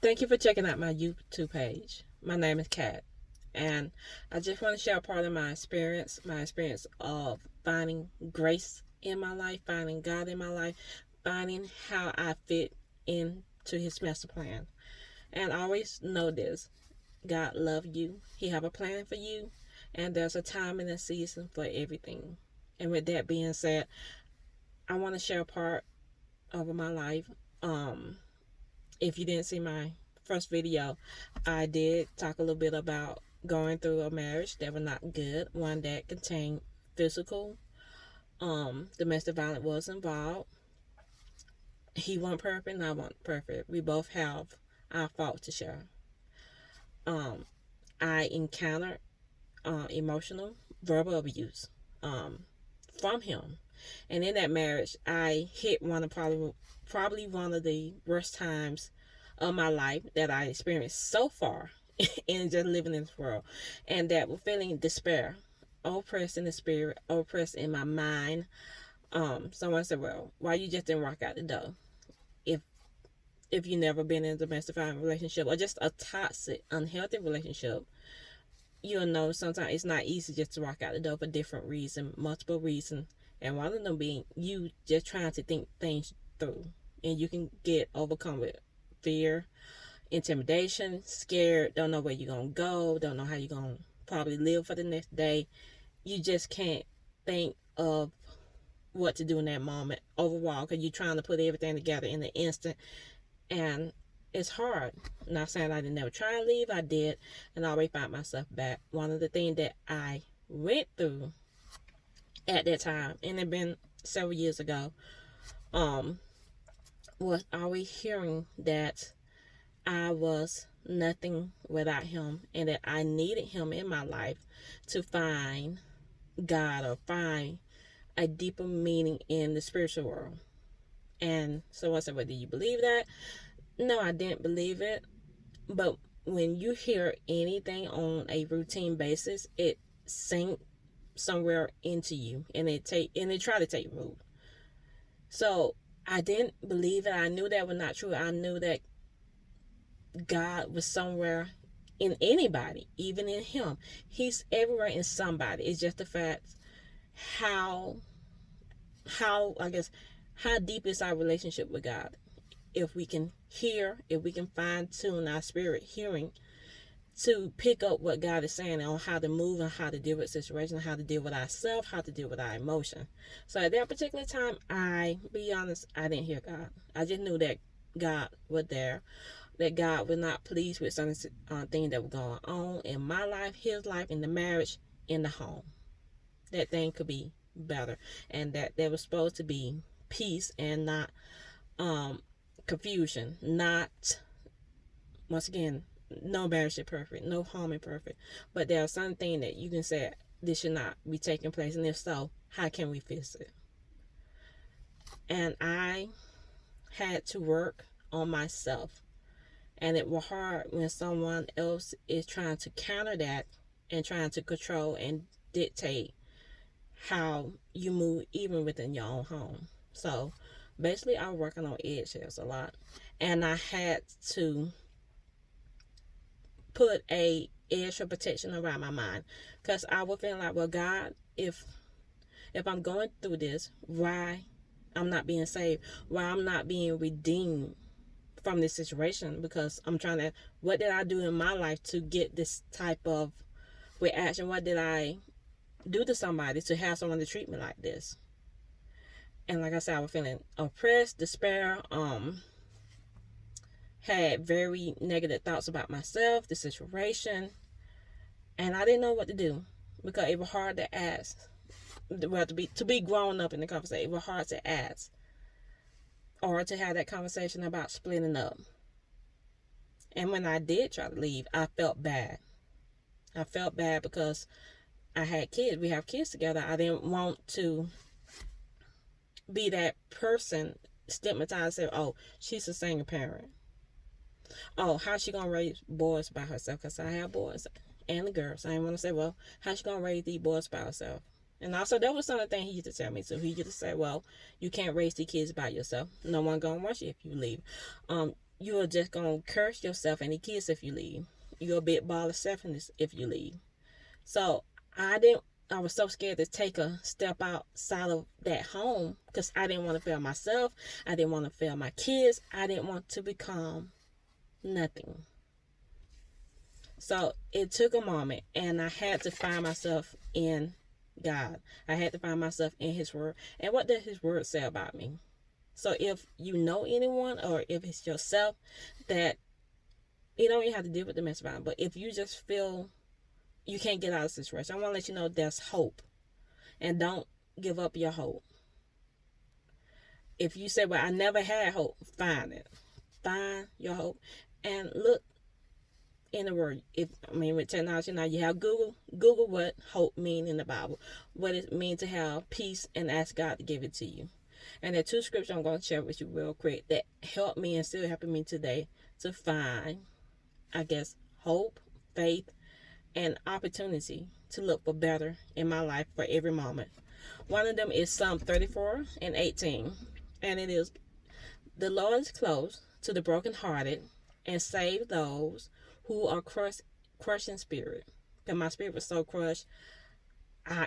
Thank you for checking out my YouTube page. My name is Kat, and I just want to share a part of my experience of finding grace in my life, finding God in my life, finding how I fit into His master plan. And always know this: God loves you. He have a plan for you, and there's a time and a season for everything. And with that being said, I want to share a part of my life. Um, if you didn't see my first video, I did talk a little bit about going through a marriage that was not good, one that contained physical, domestic violence was involved. He wasn't perfect, and I wasn't perfect. We both have our fault to share. Um, I encountered emotional, verbal abuse from him, and in that marriage, I hit one of probably one of the worst times of my life that I experienced so far in just living in this world. And that was feeling despair, oppressed in the spirit, oppressed in my mind. Someone said, well, why you just didn't walk out the door? If if you never been in a domestic violence relationship or just a toxic, unhealthy relationship, you'll know sometimes it's not easy just to walk out the door for different reasons, multiple reasons. And one of them being you just trying to think things through. And you can get overcome with fear, intimidation, scared, don't know where you're going to go, don't know how you're going to probably live for the next day. You just can't think of what to do in that moment overall because you're trying to put everything together in the instant. And it's hard. Not saying I didn't never try and leave, I did, and I always found myself back. One of the things that I went through at that time, and it been several years ago, was always hearing that I was nothing without him and that I needed him in my life to find God or find a deeper meaning in the spiritual world. And so I said, well, do you believe that? No, I didn't believe it. But when you hear anything on a routine basis, it sinks somewhere into you and it try to take root. So I didn't believe it. I knew that was not true. I knew that God was somewhere in anybody, even in him. He's everywhere in somebody. It's just the fact how I guess how deep is our relationship with God. If we can hear, if we can fine tune our spirit hearing to pick up what God is saying on how to move and how to deal with situations, how to deal with ourselves, how to deal with our emotion. So at that particular time, I be honest, I didn't hear God. I just knew that God was there, that God was not pleased with some things that were going on in my life, his life, in the marriage, in the home. That thing could be better, and that there was supposed to be peace and not confusion. Not, once again, no marriage is perfect, no home is perfect, but there are some things that you can say this should not be taking place, and if so, how can we fix it? And I had to work on myself, and it was hard when someone else is trying to counter that and trying to control and dictate how you move even within your own home. So basically I was working on eggshells a lot, and I had to put a edge of protection around my mind because I was feeling like, well, God, if I'm going through this, why I'm not being saved, why I'm not being redeemed from this situation, because I'm trying to, what did I do in my life to get this type of reaction? What did I do to somebody to have someone to treat me like this? And like I said, I was feeling oppressed, despair, had very negative thoughts about myself, the situation, and I didn't know what to do because it was hard to ask. Well, to be grown up in the conversation, it was hard to ask or to have that conversation about splitting up. And when I did try to leave, I felt bad. I felt bad because I had kids. We have kids together. I didn't want to be that person stigmatized, say, oh, she's a single parent. Oh, how's she gonna raise boys by herself? Because I have boys and the girls. I didn't want to say, well, how's she gonna raise these boys by herself? And also, that was some of the things he used to tell me too. He used to say, well, you can't raise these kids by yourself. No one gonna watch you if you leave. you're just going to curse yourself and the kids if you leave. You're a bit ball of selfishness if you leave. So I was so scared to take a step outside of that home because I didn't want to fail myself. I didn't want to fail my kids. I didn't want to become nothing. So it took a moment, and I had to find myself in God. I had to find myself in His Word. And what does His Word say about me? So if you know anyone, or if it's yourself, that you don't even have to deal with the mess around, but if you just feel you can't get out of the situation, I want to let you know there's hope. And don't give up your hope. If you say, well, I never had hope, find it. Find your hope. And look in the Word. With technology now, you have Google. Google what hope means in the Bible. What it means to have peace, and ask God to give it to you. And there are 2 scriptures I'm going to share with you real quick that helped me and still helping me today to find, I guess, hope, faith, and opportunity to look for better in my life for every moment. One of them is Psalm 34:18. And it is, the Lord is close to the brokenhearted and save those who are crushed in spirit. Because my spirit was so crushed, I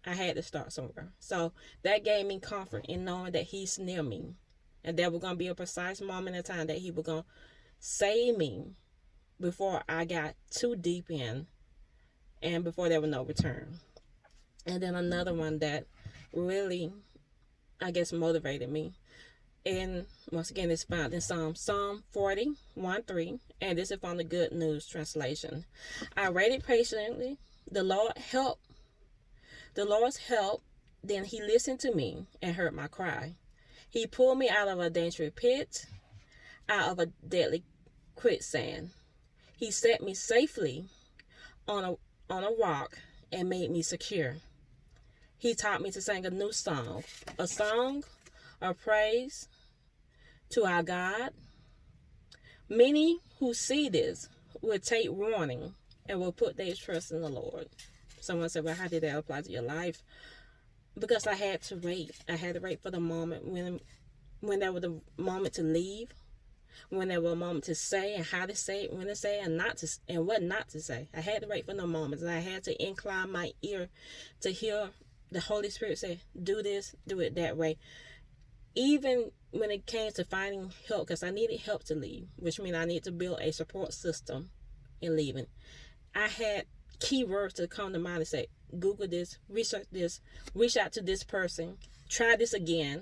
had to start somewhere. So that gave me comfort in knowing that He's near me. And there was going to be a precise moment in time that He was going to save me before I got too deep in and before there was no return. And then another one that really, I guess, motivated me, and once again it's found in Psalm 40:1-3, and this is from the Good News translation. I waited patiently, the Lord's help, then He listened to me and heard my cry. He pulled me out of a dangerous pit, out of a deadly quicksand. He set me safely on a rock and made me secure. He taught me to sing a new song, a song of praise to our God. Many who see this will take warning and will put their trust in the Lord. Someone said, well, how did that apply to your life? Because I had to wait. I had to wait for the moment when there was a moment to leave, when there was a moment to say and how to say it, when to say it, and what not to say. I had to wait for the moments, and I had to incline my ear to hear the Holy Spirit say, do this, do it that way. Even when it came to finding help, because I needed help to leave, which means I need to build a support system in leaving. I had keywords to come to mind and say, Google this, research this, reach out to this person, try this again,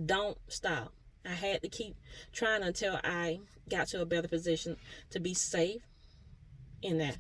don't stop. I had to keep trying until I got to a better position to be safe in that.